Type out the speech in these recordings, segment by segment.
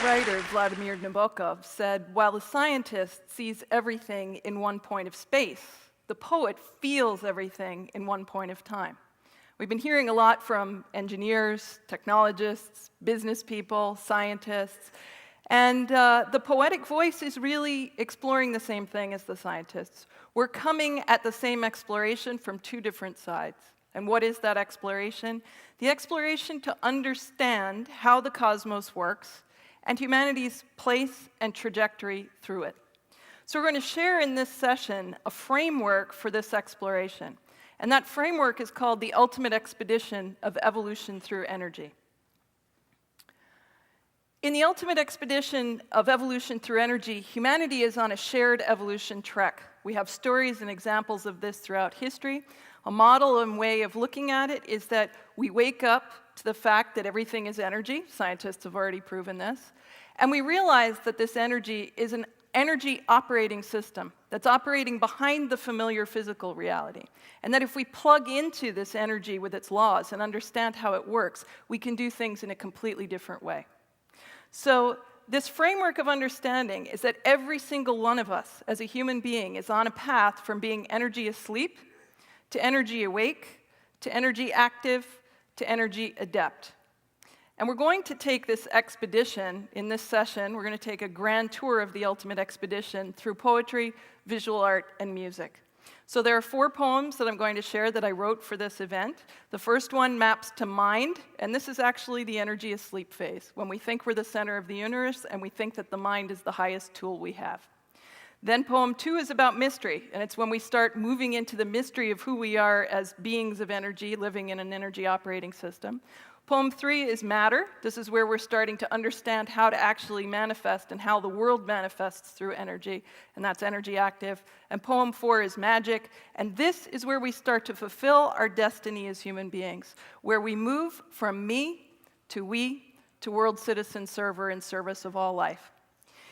writer Vladimir Nabokov said, while the scientist sees everything in one point of space, the poet feels everything in one point of time. We've been hearing a lot from engineers, technologists, business people, scientists, and the poetic voice is really exploring the same thing as the scientists. We're coming at the same exploration from two different sides. And what is that exploration? The exploration to understand how the cosmos works and humanity's place and trajectory through it. So we're going to share in this session a framework for this exploration. And that framework is called the ultimate expedition of evolution through energy. In the ultimate expedition of evolution through energy, humanity is on a shared evolution trek. We have stories and examples of this throughout history. A model and way of looking at it is that we wake up to the fact that everything is energy. Scientists have already proven this. And we realize that this energy is an energy operating system that's operating behind the familiar physical reality. And that if we plug into this energy with its laws and understand how it works, we can do things in a completely different way. So this framework of understanding is that every single one of us as a human being is on a path from being energy asleep to energy awake, to energy active, to energy adept. And we're going to take this expedition in this session, we're going to take a grand tour of the ultimate expedition through poetry, visual art, and music. So there are 4 poems that I'm going to share that I wrote for this event. The first one maps to mind, and this is actually the energy asleep phase, when we think we're the center of the universe and we think that the mind is the highest tool we have. Then poem 2 is about mystery, and it's when we start moving into the mystery of who we are as beings of energy living in an energy operating system. Poem 3 is matter. This is where we're starting to understand how to actually manifest and how the world manifests through energy, and that's energy active. And poem 4 is magic, and this is where we start to fulfill our destiny as human beings, where we move from me to we to world citizen server in service of all life.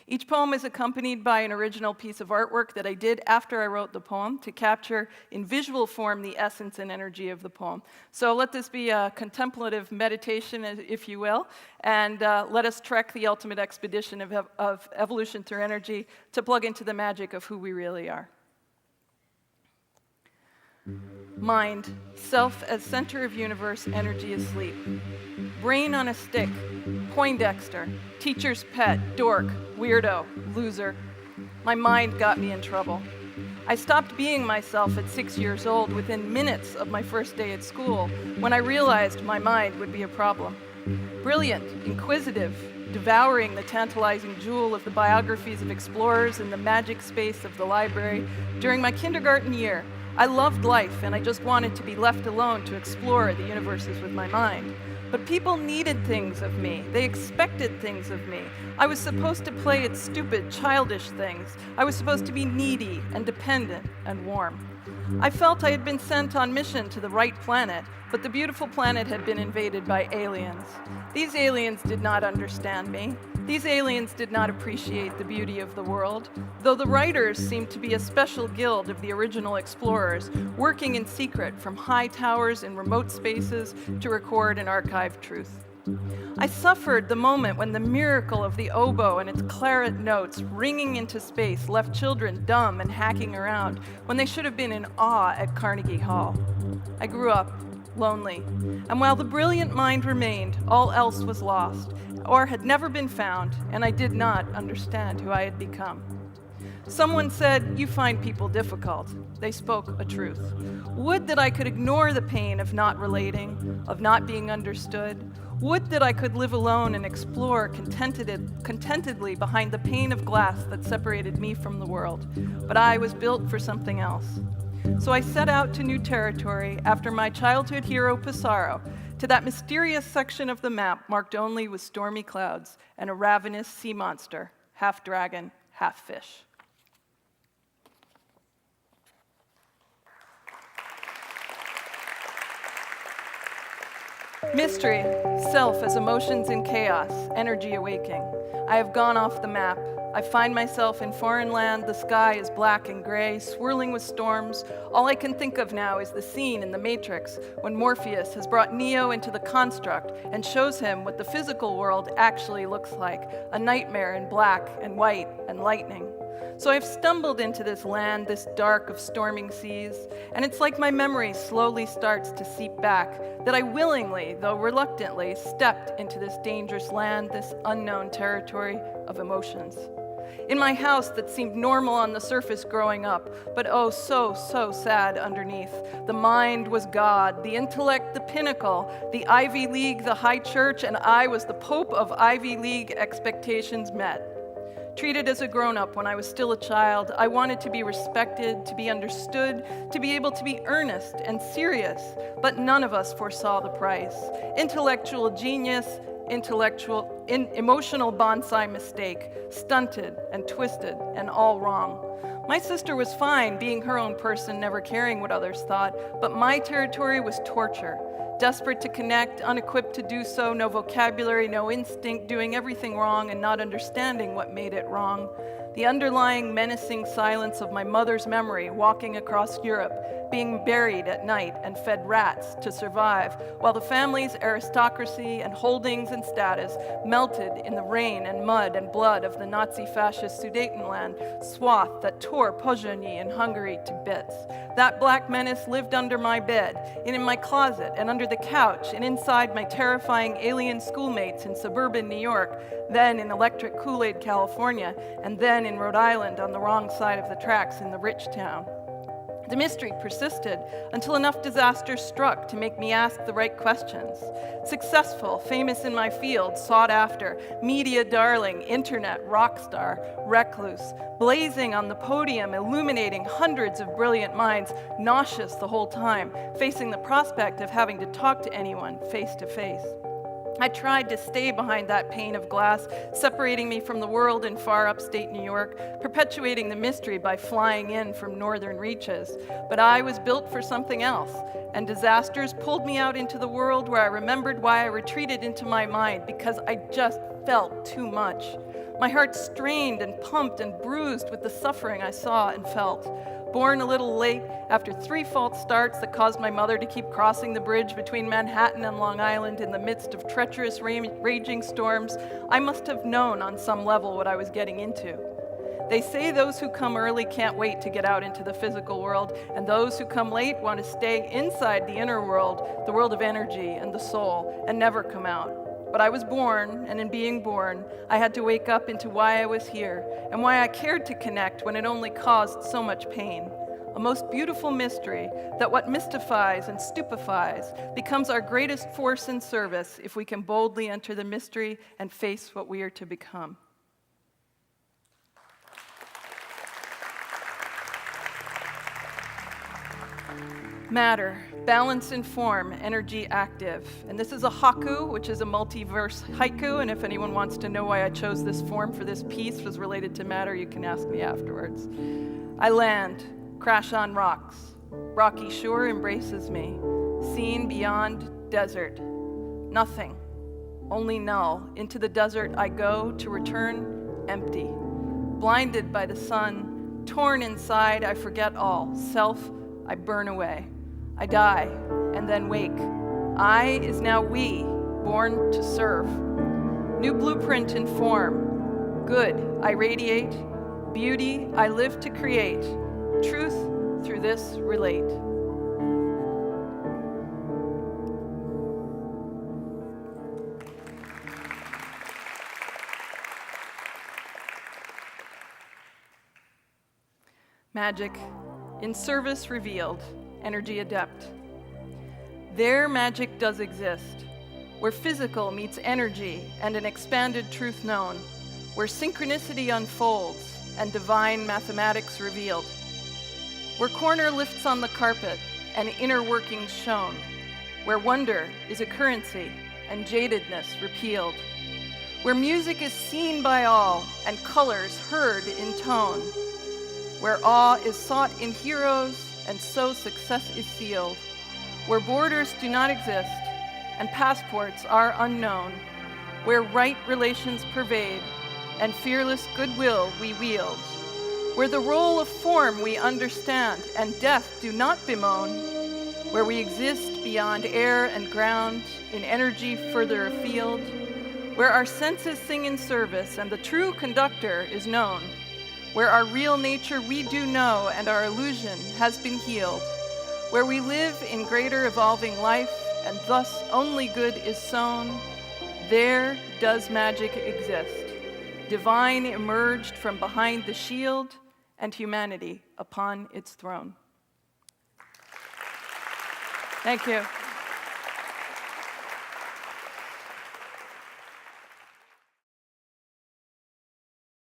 Each poem is accompanied by an original piece of artwork that I did after I wrote the poem to capture in visual form the essence and energy of the poem. So let this be a contemplative meditation, if you will, and let us trek the ultimate expedition of evolution through energy to plug into the magic of who we really are. Mind, self as center of universe, energy asleep. Brain on a stick, Poindexter, teacher's pet, dork, weirdo, loser. My mind got me in trouble. I stopped being myself at 6 years old within minutes of my first day at school when I realized my mind would be a problem. Brilliant, inquisitive, devouring the tantalizing jewel of the biographies of explorers in the magic space of the library, during my kindergarten year, I loved life and I just wanted to be left alone to explore the universes with my mind. But people needed things of me. They expected things of me. I was supposed to play at stupid, childish things. I was supposed to be needy and dependent and warm. I felt I had been sent on mission to the right planet, but the beautiful planet had been invaded by aliens. These aliens did not understand me. These aliens did not appreciate the beauty of the world, though the writers seemed to be a special guild of the original explorers, working in secret from high towers in remote spaces to record and archive truth. I suffered the moment when the miracle of the oboe and its claret notes ringing into space left children dumb and hacking around when they should have been in awe at Carnegie Hall. I grew up lonely, and while the brilliant mind remained, all else was lost, or had never been found, and I did not understand who I had become. Someone said, "You find people difficult." They spoke a truth. Would that I could ignore the pain of not relating, of not being understood. Would that I could live alone and explore contentedly behind the pane of glass that separated me from the world. But I was built for something else. So I set out to new territory after my childhood hero Pissarro, to that mysterious section of the map marked only with stormy clouds and a ravenous sea monster, half dragon, half fish. Mystery, self as emotions in chaos, energy awaking. I have gone off the map. I find myself in foreign land, the sky is black and gray, swirling with storms. All I can think of now is the scene in The Matrix when Morpheus has brought Neo into the construct and shows him what the physical world actually looks like, a nightmare in black and white and lightning. So I've stumbled into this land, this dark of storming seas, and it's like my memory slowly starts to seep back, that I willingly, though reluctantly, stepped into this dangerous land, this unknown territory of emotions. In my house that seemed normal on the surface growing up, but oh so sad underneath. The mind was God, the intellect the pinnacle, the Ivy League the high church, and I was the Pope of Ivy League expectations met. Treated as a grown-up when I was still a child, I wanted to be respected, to be understood, to be able to be earnest and serious, but none of us foresaw the price. Intellectual genius, emotional bonsai mistake, stunted and twisted and all wrong. My sister was fine being her own person, never caring what others thought, but my territory was torture. Desperate to connect, unequipped to do so, no vocabulary, no instinct, doing everything wrong and not understanding what made it wrong. The underlying menacing silence of my mother's memory walking across Europe, being buried at night and fed rats to survive, while the family's aristocracy and holdings and status melted in the rain and mud and blood of the Nazi-fascist Sudetenland swath that tore Pozsonyi in Hungary to bits. That black menace lived under my bed, and in my closet, and under the couch, and inside my terrifying alien schoolmates in suburban New York, then in electric Kool-Aid, California, and then in Rhode Island on the wrong side of the tracks in the rich town. The mystery persisted until enough disasters struck to make me ask the right questions. Successful, famous in my field, sought after, media darling, internet rock star, recluse, blazing on the podium, illuminating hundreds of brilliant minds, nauseous the whole time, facing the prospect of having to talk to anyone face to face. I tried to stay behind that pane of glass, separating me from the world in far upstate New York, perpetuating the mystery by flying in from northern reaches. But I was built for something else, and disasters pulled me out into the world where I remembered why I retreated into my mind, because I just felt too much. My heart strained and pumped and bruised with the suffering I saw and felt. Born a little late, after 3 false starts that caused my mother to keep crossing the bridge between Manhattan and Long Island in the midst of treacherous raging storms, I must have known on some level what I was getting into. They say those who come early can't wait to get out into the physical world, and those who come late want to stay inside the inner world, the world of energy and the soul, and never come out. But I was born, and in being born, I had to wake up into why I was here, and why I cared to connect when it only caused so much pain. A most beautiful mystery that what mystifies and stupefies becomes our greatest force in service if we can boldly enter the mystery and face what we are to become. Matter, balance in form, energy active. And this is a haiku, which is a multi-verse haiku, and if anyone wants to know why I chose this form for this piece was related to matter, you can ask me afterwards. I land, crash on rocks. Rocky shore embraces me. Seen beyond desert. Nothing, only null. Into the desert I go to return empty. Blinded by the sun, torn inside, I forget all. Self, I burn away. I die, and then wake. I is now we, born to serve. New blueprint in form. Good, I radiate. Beauty, I live to create. Truth, through this relate. Magic, in service revealed. Energy adept. Their magic does exist, where physical meets energy and an expanded truth known, where synchronicity unfolds and divine mathematics revealed, where corner lifts on the carpet and inner workings shown, where wonder is a currency and jadedness repealed, where music is seen by all and colors heard in tone, where awe is sought in heroes and so success is sealed, where borders do not exist and passports are unknown, where right relations pervade, and fearless goodwill we wield, where the role of form we understand and death do not bemoan, where we exist beyond air and ground, in energy further afield, where our senses sing in service and the true conductor is known, where our real nature we do know and our illusion has been healed, where we live in greater evolving life and thus only good is sown, there does magic exist, divine emerged from behind the shield and humanity upon its throne. Thank you.